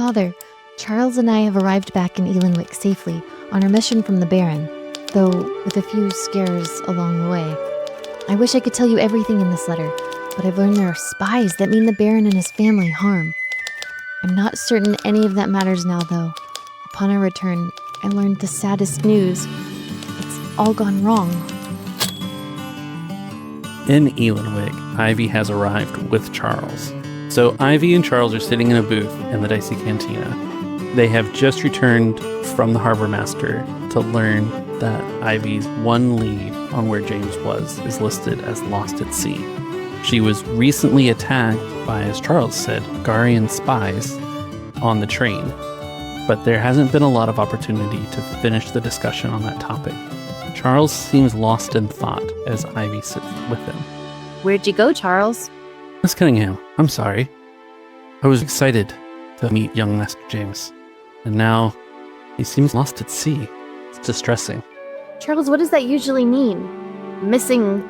Father, Charles and I have arrived back in Ealanwick safely on our mission from the Baron, though with a few scares along the way. I wish I could tell you everything in this letter, but I've learned there are spies that mean the Baron and his family harm. I'm not certain any of that matters now, though. Upon our return, I learned the saddest news. It's all gone wrong. In Ealanwick, Ivy has arrived with Charles. So Ivy and Charles are sitting in a booth in the Dicey Cantina. They have just returned from the harbor master to learn that Ivy's one lead on where James was is listed as lost at sea. She was recently attacked by, as Charles said, Garian spies on the train, but there hasn't been a lot of opportunity to finish the discussion on that topic. Charles seems lost in thought as Ivy sits with him. Where'd you go, Charles? Miss Cunningham, I'm sorry. I was excited to meet young Master James, and now he seems lost at sea. It's distressing. Charles, what does that usually mean? Missing,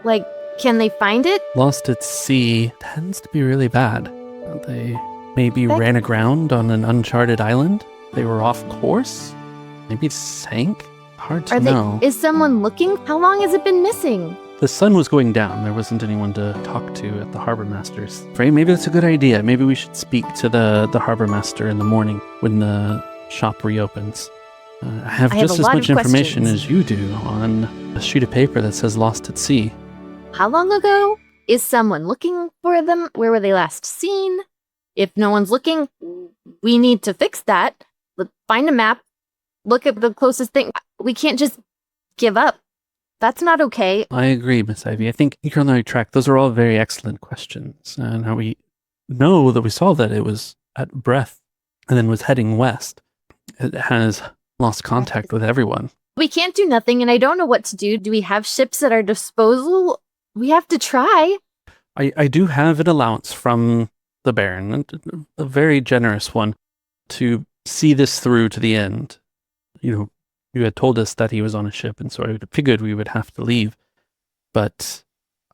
like, can they find it? Lost at sea tends to be really bad. They maybe ran aground on an uncharted island. They were off course. Maybe sank. Hard to know. Is someone looking? How long has it been missing? The sun was going down. There wasn't anyone to talk to at the harbor master's. Frey, maybe that's a good idea. Maybe we should speak to the harbor master in the morning when the shop reopens. I have just as much information as you do on a sheet of paper that says lost at sea. How long ago? Is someone looking for them? Where were they last seen? If no one's looking, we need to fix that. Find a map. Look at the closest thing. We can't just give up. That's not okay. I agree, Miss Ivy. I think you're on the right track. Those are all very excellent questions. And how we know that we saw that it was at Breath and then was heading west. It has lost contact with everyone. We can't do nothing, and I don't know what to do. Do we have ships at our disposal? We have to try. I do have an allowance from the Baron, a very generous one, to see this through to the end. You had told us that he was on a ship, and so I figured we would have to leave. But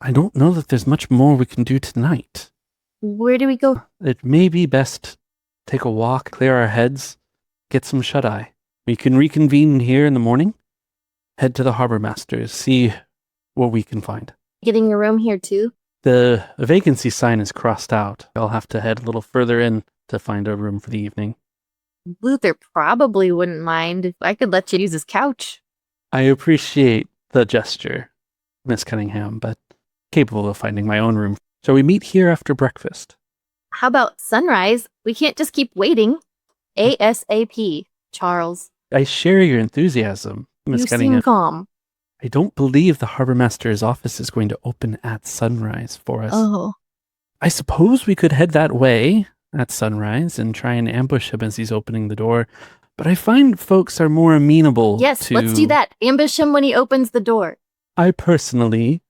I don't know that there's much more we can do tonight. Where do we go? It may be best take a walk, clear our heads, get some shut-eye. We can reconvene here in the morning, head to the harbor master's, see what we can find. Getting a room here too? The vacancy sign is crossed out. I'll have to head a little further in to find a room for the evening. Luther probably wouldn't mind if I could let you use his couch. I appreciate the gesture, Miss Cunningham, but capable of finding my own room. Shall we meet here after breakfast? How about sunrise? We can't just keep waiting. ASAP, Charles. I share your enthusiasm, Miss Cunningham. You seem calm. I don't believe the harbor master's office is going to open at sunrise for us. Oh. I suppose we could head that way at sunrise and try and ambush him as he's opening the door, but I find folks are more amenable Yes, let's do that. Ambush him when he opens the door. I personally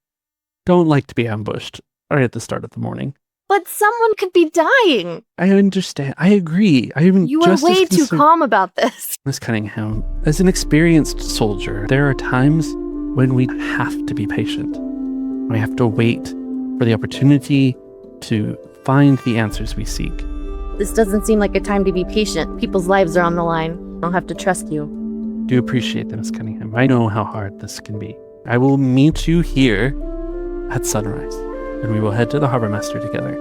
don't like to be ambushed right at the start of the morning. But someone could be dying. I understand. I agree. You are way too calm about this. Miss Cunningham, as an experienced soldier, there are times when we have to be patient. We have to wait for the opportunity to find the answers we seek. This doesn't seem like a time to be patient. People's lives are on the line. I'll have to trust you. Do appreciate that, Miss Cunningham. I know how hard this can be. I will meet you here at sunrise, and we will head to the harbor master together.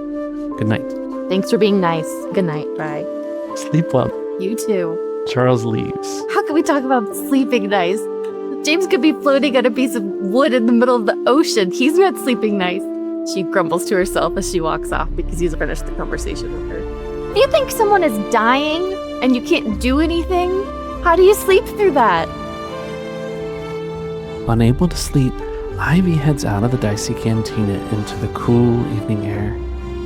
Good night. Thanks for being nice. Good night. Bye. Sleep well. You too. Charles leaves. How can we talk about sleeping nice? James could be floating on a piece of wood in the middle of the ocean. He's not sleeping nice. She grumbles to herself as she walks off because he's finished the conversation with her. Do you think someone is dying and you can't do anything? How do you sleep through that? Unable to sleep, Ivy heads out of the Dicey Cantina into the cool evening air.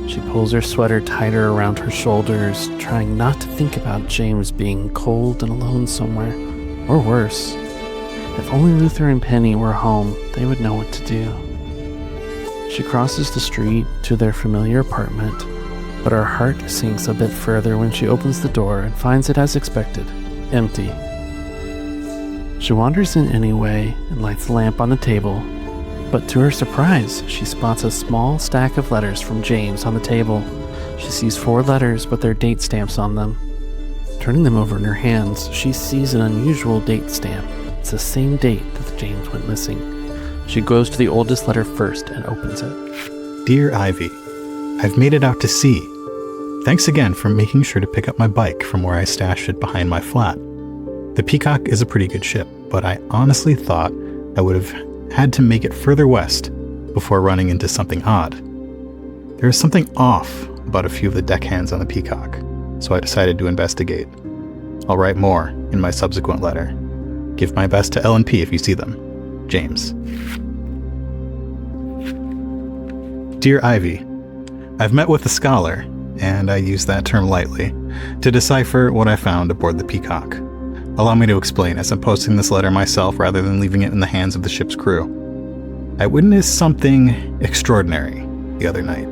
She pulls her sweater tighter around her shoulders, trying not to think about James being cold and alone somewhere. Or worse. If only Luther and Penny were home, they would know what to do. She crosses the street to their familiar apartment, but her heart sinks a bit further when she opens the door and finds it as expected, empty. She wanders in anyway and lights the lamp on the table, but to her surprise, she spots a small stack of letters from James on the table. She sees 4 letters with their date stamps on them. Turning them over in her hands, she sees an unusual date stamp. It's the same date that James went missing. She goes to the oldest letter first and opens it. Dear Ivy, I've made it out to sea. Thanks again for making sure to pick up my bike from where I stashed it behind my flat. The Peacock is a pretty good ship, but I honestly thought I would have had to make it further west before running into something odd. There is something off about a few of the deckhands on the Peacock, so I decided to investigate. I'll write more in my subsequent letter. Give my best to L&P if you see them. James. Dear Ivy, I've met with a scholar, and I use that term lightly, to decipher what I found aboard the Peacock. Allow me to explain, as I'm posting this letter myself rather than leaving it in the hands of the ship's crew. I witnessed something extraordinary the other night.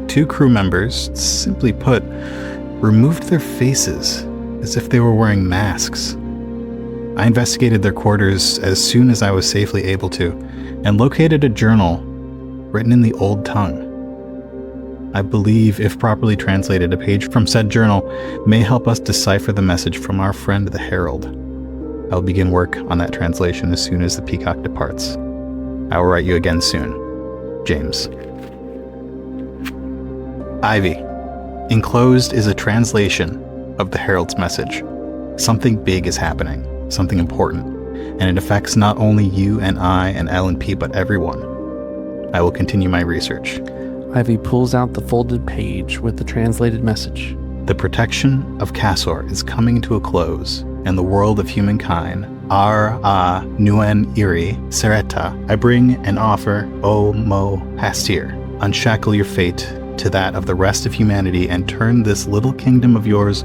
2 crew members, simply put, removed their faces as if they were wearing masks. I investigated their quarters as soon as I was safely able to, and located a journal written in the old tongue. I believe, if properly translated, a page from said journal may help us decipher the message from our friend the Herald. I'll begin work on that translation as soon as the Peacock departs. I will write you again soon. James. Ivy. Enclosed is a translation of the Herald's message. Something big is happening, something important, and it affects not only you and I and L&P, but everyone. I will continue my research. Ivy pulls out the folded page with the translated message. The protection of Casor is coming to a close, and the world of humankind, nuen iri sereta. I bring an offer, O mo hastir. Unshackle your fate to that of the rest of humanity and turn this little kingdom of yours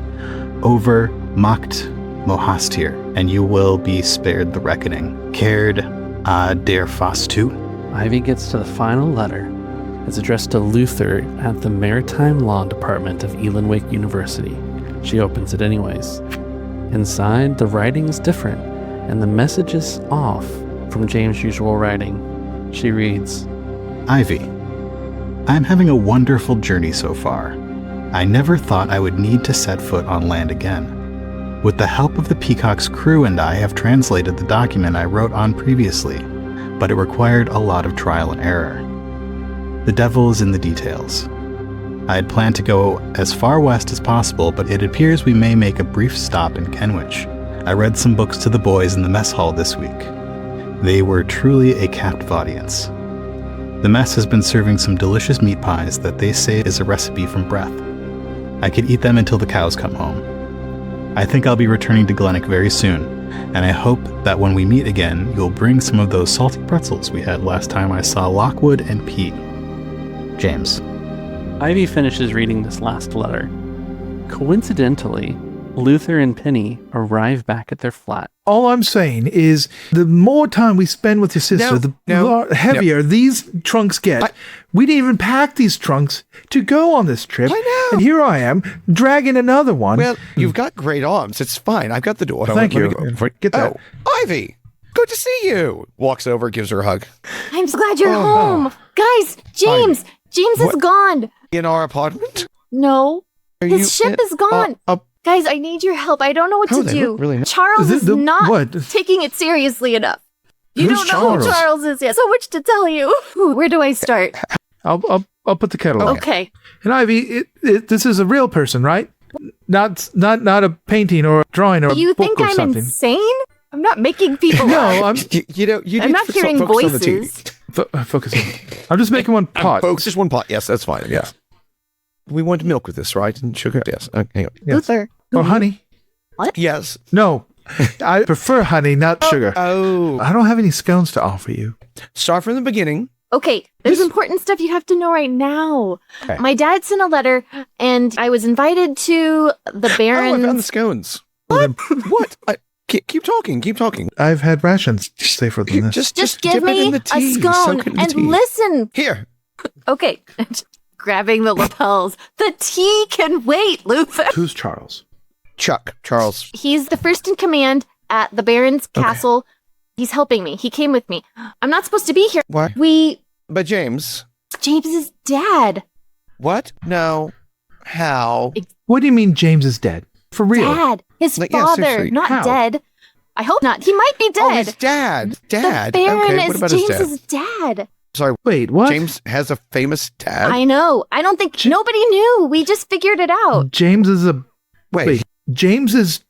over Macht Mohastir, and you will be spared the reckoning. Cared der fastu. Ivy gets to the final letter. It's addressed to Luther at the Maritime Law Department of Ealanwick University. She opens it anyways. Inside, the writing is different, and the message is off from James' usual writing. She reads, Ivy, I'm having a wonderful journey so far. I never thought I would need to set foot on land again. With the help of the Peacock's crew and I have translated the document I wrote on previously, but it required a lot of trial and error. The devil is in the details. I had planned to go as far west as possible, but it appears we may make a brief stop in Kenwich. I read some books to the boys in the mess hall this week. They were truly a captive audience. The mess has been serving some delicious meat pies that they say is a recipe from Breath. I could eat them until the cows come home. I think I'll be returning to Glenwick very soon, and I hope that when we meet again, you'll bring some of those salty pretzels we had last time I saw Lockwood and Pete. James. Ivy finishes reading this last letter. Coincidentally, Luther and Penny arrive back at their flat. All I'm saying is the more time we spend with your sister, the heavier these trunks get. We didn't even pack these trunks to go on this trip. I know. And here I am, dragging another one. Well, you've got great arms. It's fine. I've got the door. Thank you. Get that. Oh, Ivy, good to see you. Walks over, gives her a hug. I'm so glad you're home. Guys, James is gone. In our apartment? No. His ship is gone. Guys, I need your help. I don't know what to do. Really Charles is not taking it seriously enough. You Who's don't know who Charles is yet. So much to tell you. Where do I start? I'll put the kettle on. Okay. And Ivy, this is a real person, right? Not a painting or a drawing or a You book think or I'm something. insane? I'm not making people No, laugh. I'm I'm not hearing voices. Focusing. I'm just making one pot. Just one pot. Yes, that's fine. Yeah. We want milk with this, right? And sugar? Yes. Hang on. Yes. Luther. Or honey. What? Yes. No. I prefer honey, not sugar. Oh. I don't have any scones to offer you. Start from the beginning. Okay, there's important stuff you have to know right now. Okay. My dad sent a letter, and I was invited to the Baron's... Oh, I found the scones. What? Keep talking. Keep talking. I've had rations safer than this. Just give dip it me in the a tea. scone Soak it in the and tea. listen. Here. Okay, grabbing the lapels. The tea can wait, Luther. Who's Charles? Charles. He's the first in command at the Baron's castle. He's helping me. He came with me. I'm not supposed to be here. Why? James But James. is dad. What? No. How? What do you mean James is dead? For real? Dad, his Like, yeah, father, seriously. not How? dead. I hope not. He might be Oh, dead. his dad. Dad. The Baron Okay, what is about his dad? James's dad. Sorry, Wait, what? James has a famous dad? I know. I don't think nobody knew. We just figured it out. James is a... Wait, James is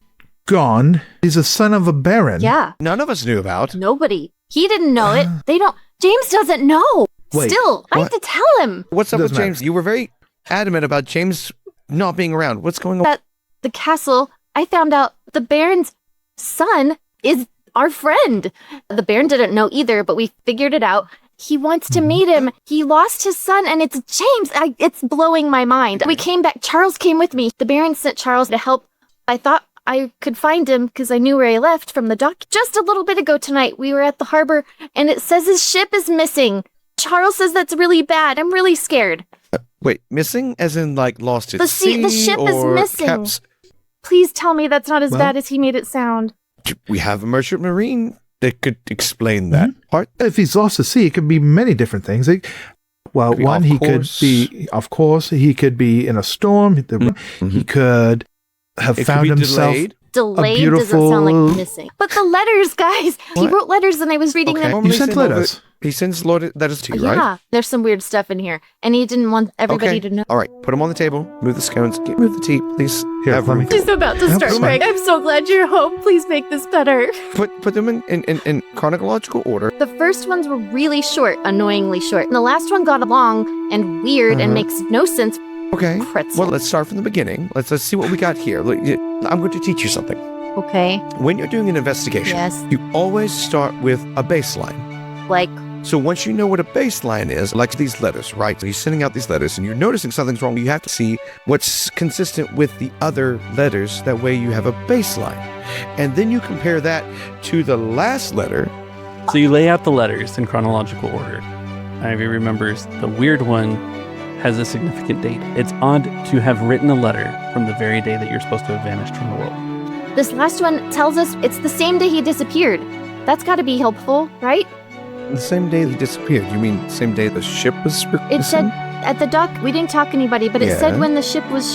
gone. He's a son of a baron. Yeah. none of us knew about. Nobody. He didn't know it. They don't. James doesn't know. Wait, Still, I have what? to tell him. What's up with Doesn't James? You were very adamant about James not being around. What's going on? At the castle, I found out the Baron's son is our friend. The Baron didn't know either, but we figured it out. He wants to meet him. He lost his son, and it's James. It's blowing my mind. We came back. Charles came with me. The Baron sent Charles to help. I thought I could find him because I knew where he left from the dock. Just a little bit ago tonight, we were at the harbor, and it says his ship is missing. Charles says that's really bad. I'm really scared. Wait, missing as in like lost at The sea? ship is or missing. kept- Please tell me that's not as Well- bad as he made it sound. We have a merchant marine that could explain that part. If he's lost at sea, it could be many different things. Well, Could be one, off he course. could be, of course, he could be in a storm. He could have It could found be himself. delayed. Delayed doesn't sound beautiful- like missing. But the letters, guys. He What? wrote letters and I was reading Okay. them. Normally You sent send all letters. He sends letters to you, Yeah, right? there's some weird stuff in here. And he didn't want everybody Okay. to know. All right, put them on the table. Move the scones. Move the tea, please. Here, Have let me- room. She's about to Yep, start fine. crying. I'm so glad you're home. Please make this better. Put them in chronological order. The first ones were really short, annoyingly short. And the last one got long and weird and makes no sense. Okay. Pretzel. Well, let's start from the beginning. Let's see what we got here. Look, I'm going to teach you something. Okay. When you're doing an investigation, Yes. you always start with a baseline. Like, So once you know what a baseline is, like these letters, right? So you're sending out these letters and you're noticing something's wrong. You have to see what's consistent with the other letters. That way you have a baseline. And then you compare that to the last letter. So you lay out the letters in chronological order. Ivy remembers the weird one has a significant date. It's odd to have written a letter from the very day that you're supposed to have vanished from the world. this last one tells us it's the same day he disappeared. That's got to be helpful, right? The same day he disappeared. You mean the same day the ship was It said at the dock, we didn't talk to anybody, but it Yeah. said when the ship was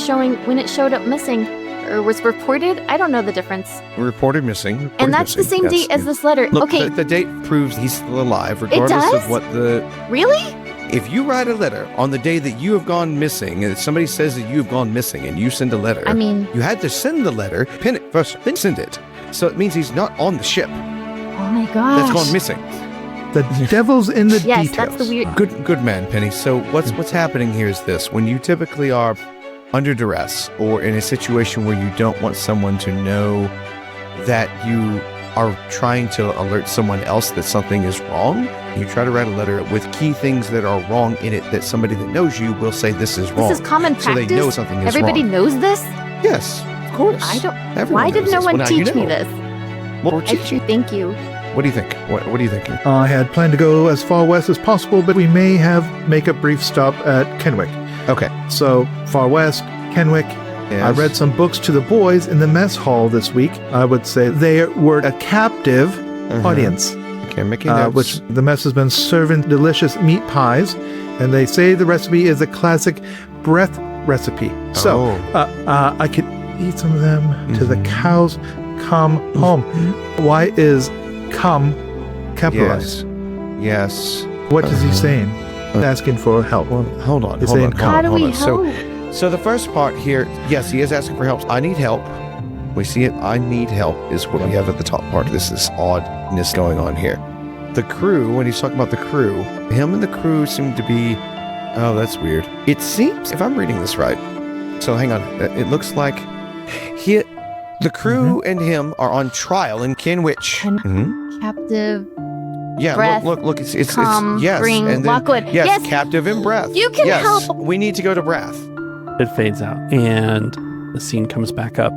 when it showed up missing, or was reported. I don't know the difference. reported missing. And that's the same date as this letter. Look, Okay, the date proves he's still alive, regardless does? of what the. really? If you write a letter on the day that you have gone missing, and somebody says that you have gone missing, and you send a letter, I mean, you had to send the letter, pin it first, then send it. So it means he's not on the ship oh my gosh. that's gone missing. The devil's in the Yes, details. that's the weird. Good man, Penny. So what's happening here is this: when you typically are under duress or in a situation where you don't want someone to know that you are trying to alert someone else that something is wrong, you try to write a letter with key things that are wrong in it that somebody that knows you will say this is wrong. This is common so practice. they know something is Everybody wrong. knows this. Yes, of course. I don't. Everyone Why did knows no this. one Well, now you teach me know. this? Well, we're teaching. Thank you. What do you think? What are you thinking? I had planned to go as far west as possible, but we may make a brief stop at Kenwick. Okay. So, far west, Kenwick. Yes. I read some books to the boys in the mess hall this week. I would say they were a captive audience, Okay, making notes. which the mess has been serving delicious meat pies, and they say the recipe is a classic breath recipe. So, I could eat some of them till the cows come home. Why is come capitalized? Yes. What is he saying? He's asking for help. Well, hold on. He's Hold saying on. come. How do hold we on. help? So the first part here, yes, he is asking for help. I need help. We see it. I need help is what we have at the top part. This is oddness going on here. The crew, when he's talking about the crew, him and the crew seem to be. Oh, that's weird. It seems, if I'm reading this right. So hang on. It looks like the crew and him are on trial in Kenwick. Captive. Yeah, Breath, look. It's come, yes, bring, and then, Lockwood. Yes, Yes. captive in breath. You can yes, help. We need to go to breath. It fades out, and the scene comes back up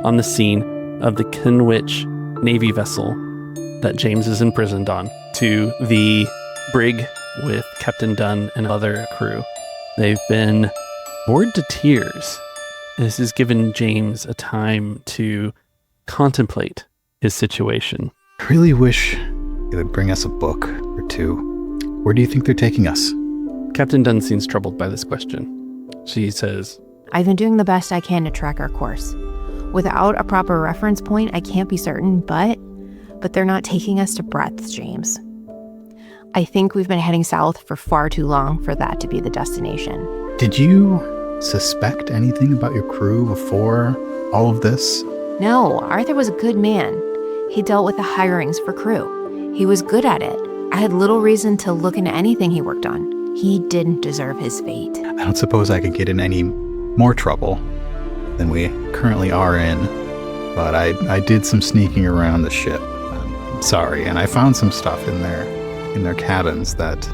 on the scene of the Kenwich Navy vessel that James is imprisoned on to the brig with Captain Dunn and other crew. They've been bored to tears. This has given James a time to contemplate his situation. I really wish they would bring us a book or two. Where do you think they're taking us? Captain Dunn seems troubled by this question. She says, I've been doing the best I can to track our course. Without a proper reference point, I can't be certain, but they're not taking us to Breaths, James. I think we've been heading south for far too long for that to be the destination. Did you suspect anything about your crew before all of this? No, Arthur was a good man. He dealt with the hirings for crew. He was good at it. I had little reason to look into anything he worked on. He didn't deserve his fate. I don't suppose I could get in any more trouble than we currently are in, but I did some sneaking around the ship. I'm sorry, and I found some stuff in their cabins that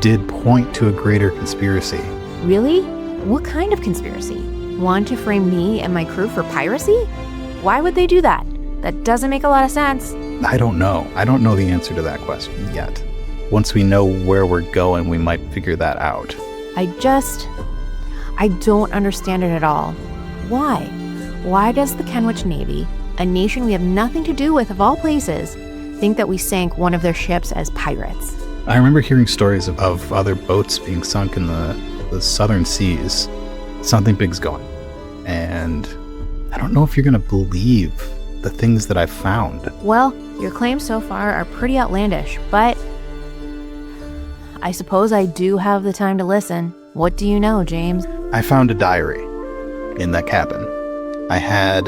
did point to a greater conspiracy. Really? What kind of conspiracy? Want to frame me and my crew for piracy? Why would they do that? That doesn't make a lot of sense. I don't know. I don't know the answer to that question yet. Once we know where we're going, we might figure that out. I don't understand it at all. Why? Why does the Kenwich Navy, a nation we have nothing to do with of all places, think that we sank one of their ships as pirates? I remember hearing stories of other boats being sunk in the southern seas. Something big's going. And I don't know if you're going to believe the things that I've found. Well, your claims so far are pretty outlandish, but I suppose I do have the time to listen. What do you know, James? I found a diary in that cabin. I had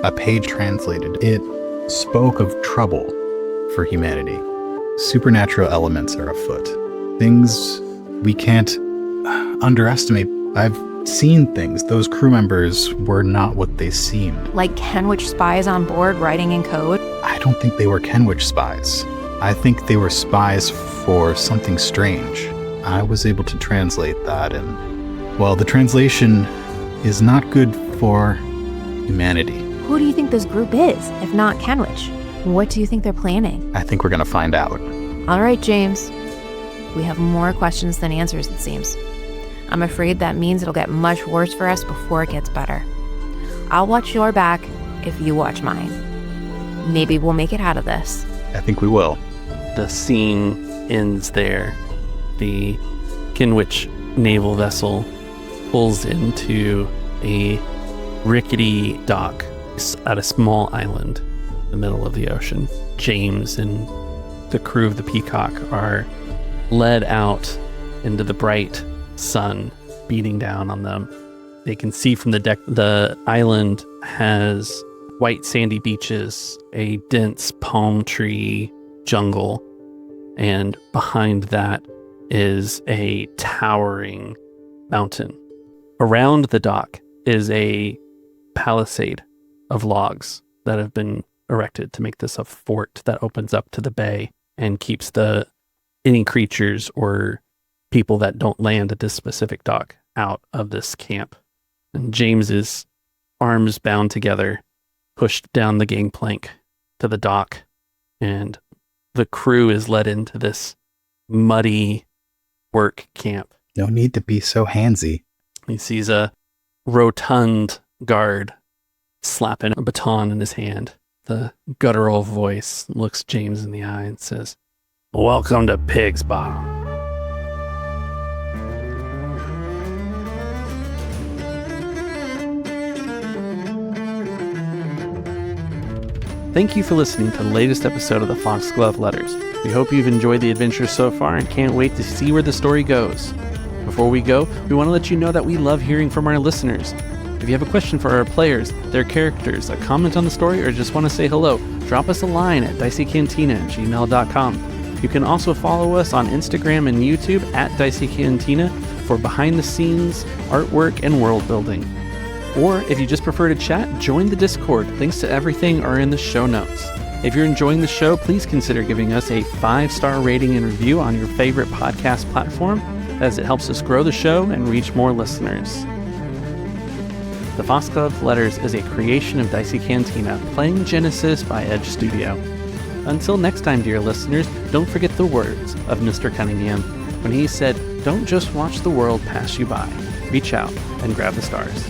a page translated. It spoke of trouble for humanity. Supernatural elements are afoot. Things we can't underestimate. I've seen things. Those crew members were not what they seemed. Like Kenwich spies on board writing in code? I don't think they were Kenwich spies. I think they were spies for something strange. I was able to translate that, and, well, the translation is not good for humanity. Who do you think this group is, if not Kenwich? What do you think they're planning? I think we're going to find out. All right, James. We have more questions than answers, it seems. I'm afraid that means it'll get much worse for us before it gets better. I'll watch your back if you watch mine. Maybe we'll make it out of this. I think we will. The scene ends there. The Kenwich naval vessel pulls into a rickety dock at a small island in the middle of the ocean. James and the crew of the Peacock are led out into the bright sun beating down on them. They can see from the deck the island has white sandy beaches, a dense palm tree jungle, and behind that is a towering mountain. Around the dock is a palisade of logs that have been erected to make this a fort that opens up to the bay and keeps any creatures or people that don't land at this specific dock out of this camp. And James's arms bound together, pushed down the gangplank to the dock, and the crew is led into this muddy work camp. No need to be so handsy. He sees a rotund guard slapping a baton in his hand. The guttural voice looks James in the eye and says, "Welcome to Pig's Bottom." Thank you for listening to the latest episode of the Foxglove Letters. We hope you've enjoyed the adventure so far and can't wait to see where the story goes. Before we go, we want to let you know that we love hearing from our listeners. If you have a question for our players, their characters, a comment on the story, or just want to say hello, drop us a line at diceycantina@gmail.com. You can also follow us on Instagram and YouTube at Dicey Cantina for behind-the-scenes artwork and world building. Or if you just prefer to chat, join the Discord. Links to everything are in the show notes. If you're enjoying the show, please consider giving us a 5-star rating and review on your favorite podcast platform, as it helps us grow the show and reach more listeners. The Foxglove Letters is a creation of Dicey Cantina, playing Genesys by Edge Studio. Until next time, dear listeners, don't forget the words of Mr. Cunningham when he said, "Don't just watch the world pass you by. Reach out and grab the stars."